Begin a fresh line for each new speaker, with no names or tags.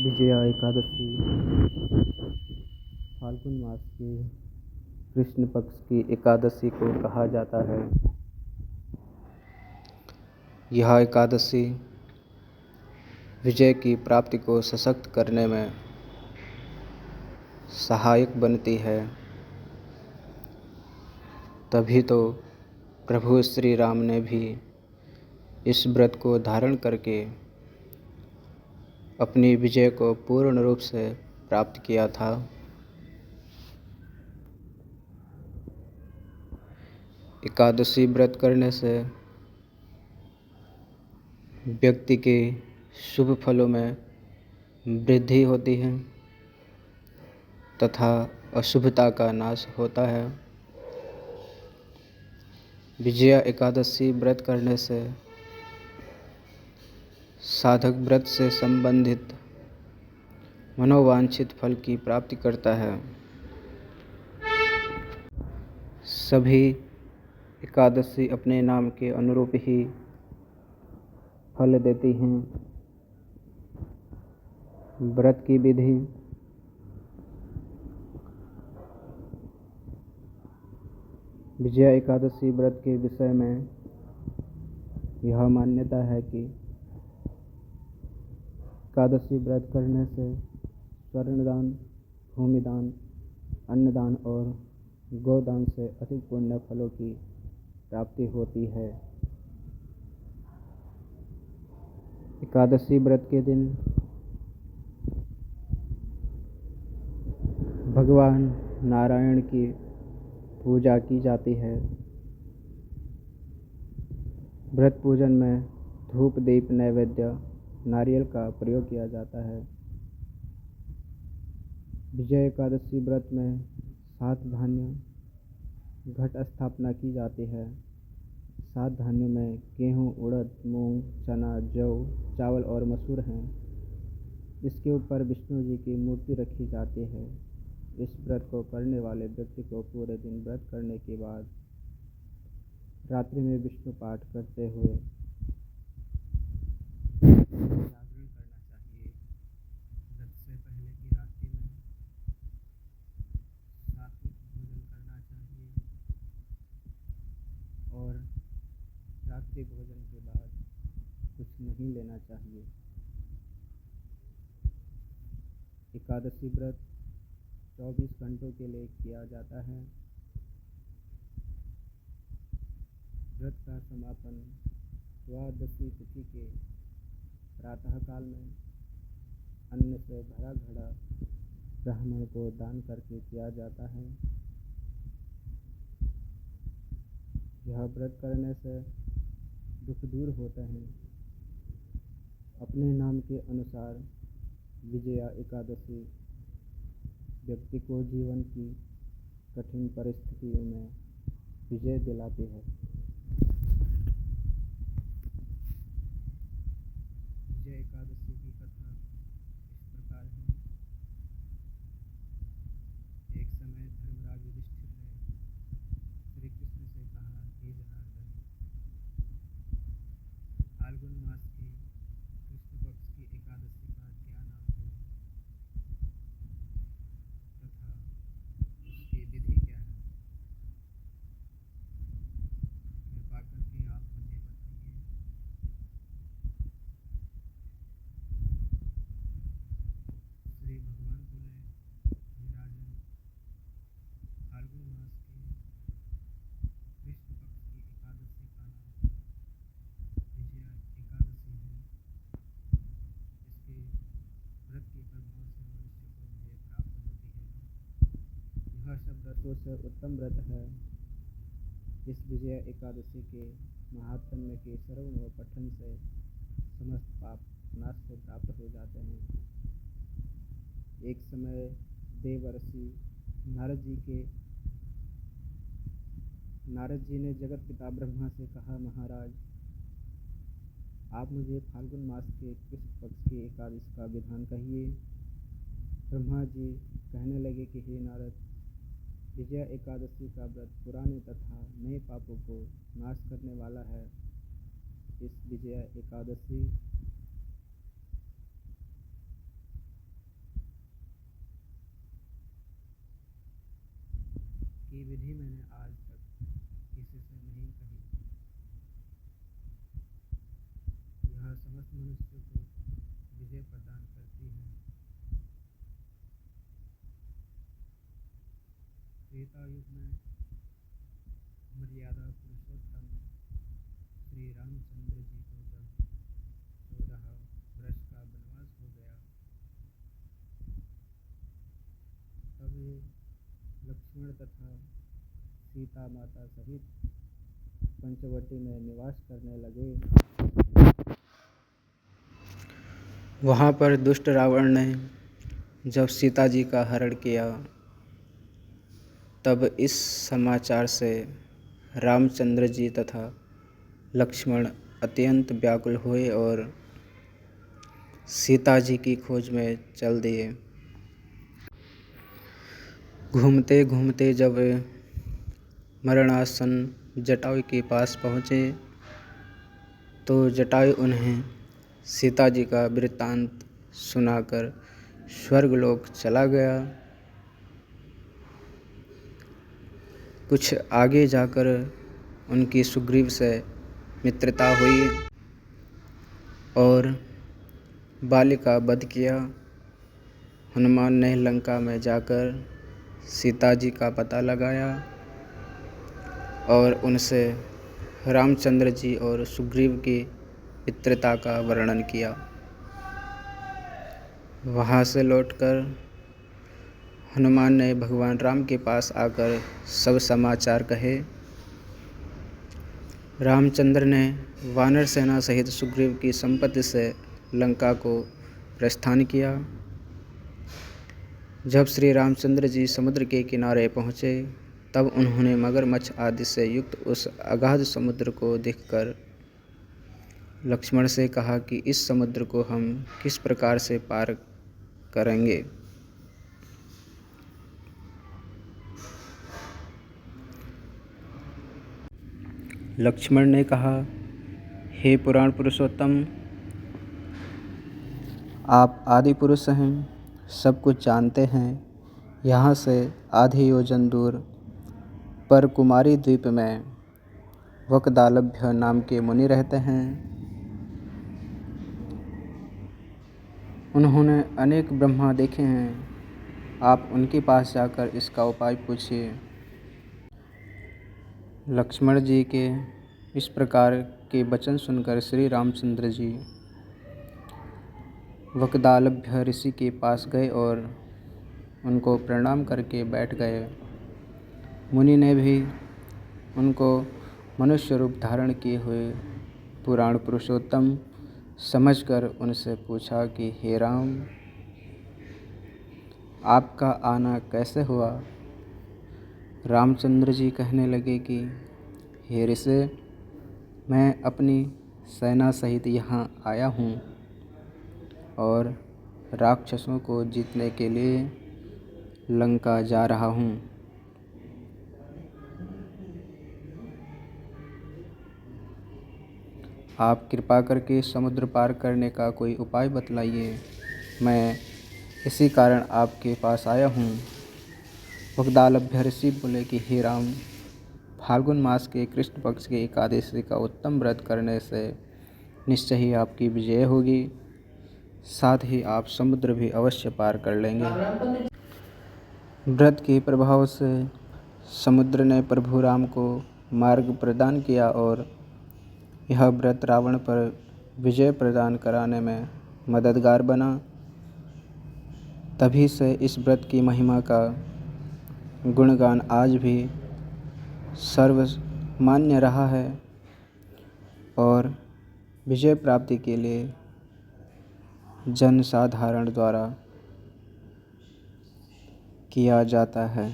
विजया एकादशी फाल्गुन मास के कृष्ण पक्ष की एकादशी को कहा जाता है। यह एकादशी विजय की प्राप्ति को सशक्त करने में सहायक बनती है। तभी तो प्रभु श्री राम ने भी इस व्रत को धारण करके अपनी विजय को पूर्ण रूप से प्राप्त किया था। एकादशी व्रत करने से व्यक्ति के शुभ फलों में वृद्धि होती है तथा अशुभता का नाश होता है। विजया एकादशी व्रत करने से साधक व्रत से संबंधित मनोवांछित फल की प्राप्ति करता है। सभी एकादशी अपने नाम के अनुरूप ही फल देती हैं। व्रत की विधि विजया एकादशी व्रत के विषय में यह मान्यता है कि एकादशी व्रत करने से स्वर्णदान, भूमिदान, अन्नदान और गोदान से अधिक पुण्य फलों की प्राप्ति होती है। एकादशी व्रत के दिन भगवान नारायण की पूजा की जाती है। व्रत पूजन में धूप, दीप, नैवेद्य, नारियल का प्रयोग किया जाता है। विजय एकादशी व्रत में 7 धान्य घट स्थापना की जाती है। 7 धान्यों में गेहूँ, उड़द, मूंग, चना, जौ, चावल और मसूर हैं। इसके ऊपर विष्णु जी की मूर्ति रखी जाती है। इस व्रत को करने वाले व्यक्ति को पूरे दिन व्रत करने के बाद रात्रि में विष्णु पाठ करते हुए जागरण करना चाहिए। व्रत से पहले की रात्रि में सात्विक भोजन करना चाहिए और रात्रि भोजन के बाद कुछ नहीं लेना चाहिए। एकादशी व्रत 24 घंटों के लिए किया जाता है। व्रत का समापन द्वादशी तिथि के प्रातःकाल में अन्न से भरा घड़ा ब्राह्मण को दान करके किया जाता है। यह व्रत करने से दुख दूर होते हैं। अपने नाम के अनुसार विजया एकादशी व्यक्ति को जीवन की कठिन परिस्थितियों में विजय दिलाती है। विजय एकादशी की कथा इस प्रकार है। एक समय धर्मराज युधिष्ठिर ने श्री कृष्ण से कहा, हे जनार्दन, फाल्गुन मास की कृष्ण पक्ष की एकादशी का क्या नाम है तथा उसकी विधि क्या है? कृपा करके आप मुझे बताइए। श्री भगवान बोले, हे राजन, फाल्गुन मास की कृष्ण पक्ष की एकादशी का नाम विजया एकादशी है। इसके व्रत के प्रभाव से मनुष्य को विजय प्राप्त होती है। यह सब व्रतों से उत्तम व्रत है। इस विजया एकादशी के महात्म्य के श्रवण व पठन से समस्त पाप नाश से प्राप्त हो जाते हैं। एक समय देवर्षि नारद जी ने जगत पिता ब्रह्मा से कहा, महाराज, आप मुझे फाल्गुन मास के कृष्ण पक्ष की एकादशी का विधान कहिए। ब्रह्मा जी कहने लगे कि हे नारद, विजया एकादशी का व्रत पुराने तथा नए पापों को नाश करने वाला है। इस विजया एकादशी की विधि मैंने आज तक किसी से नहीं कही। यह समस्त मनुष्यों को विजय प्रदान करती है। त्रेता युग में मर्यादा पुरुषोत्तम श्री रामचंद्र जी को जब 14 वर्ष का वनवास हो गया, तब वे लक्ष्मण तथा सीता माता सहित पंचवटी में निवास करने लगे। वहाँ पर दुष्ट रावण ने जब सीता जी का हरण किया, तब इस समाचार से रामचंद्र जी तथा लक्ष्मण अत्यंत व्याकुल हुए और सीता जी की खोज में चल दिए। घूमते घूमते जब वे मरणासन जटायु के पास पहुँचे, तो जटायु उन्हें सीता जी का वृत्तांत सुनाकर स्वर्गलोक चला गया। कुछ आगे जाकर उनकी सुग्रीव से मित्रता हुई और बाली का वध किया। हनुमान ने लंका में जाकर सीता जी का पता लगाया और उनसे रामचंद्र जी और सुग्रीव की मित्रता का वर्णन किया। वहाँ से लौटकर हनुमान ने भगवान राम के पास आकर सब समाचार कहे। रामचंद्र ने वानर सेना सहित सुग्रीव की संपत्ति से लंका को प्रस्थान किया। जब श्री रामचंद्र जी समुद्र के किनारे पहुँचे, तब उन्होंने मगरमच्छ आदि से युक्त उस अगाध समुद्र को देखकर लक्ष्मण से कहा कि इस समुद्र को हम किस प्रकार से पार करेंगे। लक्ष्मण ने कहा, हे पुराण पुरुषोत्तम, आप आदि पुरुष हैं, सब कुछ जानते हैं। यहाँ से आधे योजन दूर पर कुमारी द्वीप में वकदालभ्य नाम के मुनि रहते हैं। उन्होंने अनेक ब्रह्मा देखे हैं। आप उनके पास जाकर इसका उपाय पूछिए। लक्ष्मण जी के इस प्रकार के वचन सुनकर श्री रामचंद्र जी वकदालभ्य ऋषि के पास गए और उनको प्रणाम करके बैठ गए। मुनि ने भी उनको मनुष्य रूप धारण किए हुए पुराण पुरुषोत्तम समझकर उनसे पूछा कि हे राम, आपका आना कैसे हुआ। रामचंद्र जी कहने लगे कि हे ऋषि, मैं अपनी सेना सहित यहाँ आया हूँ और राक्षसों को जीतने के लिए लंका जा रहा हूँ। आप कृपा करके समुद्र पार करने का कोई उपाय बतलाइए। मैं इसी कारण आपके पास आया हूँ। वकदालभ्य ऋषि बोले कि हे राम, फाल्गुन मास के कृष्ण पक्ष के एकादशी का उत्तम व्रत करने से निश्चय ही आपकी विजय होगी। साथ ही आप समुद्र भी अवश्य पार कर लेंगे। व्रत के प्रभाव से समुद्र ने प्रभु राम को मार्ग प्रदान किया और यह व्रत रावण पर विजय प्रदान कराने में मददगार बना। तभी से इस व्रत की महिमा का गुणगान आज भी सर्वमान्य रहा है और विजय प्राप्ति के लिए जनसाधारण द्वारा किया जाता है।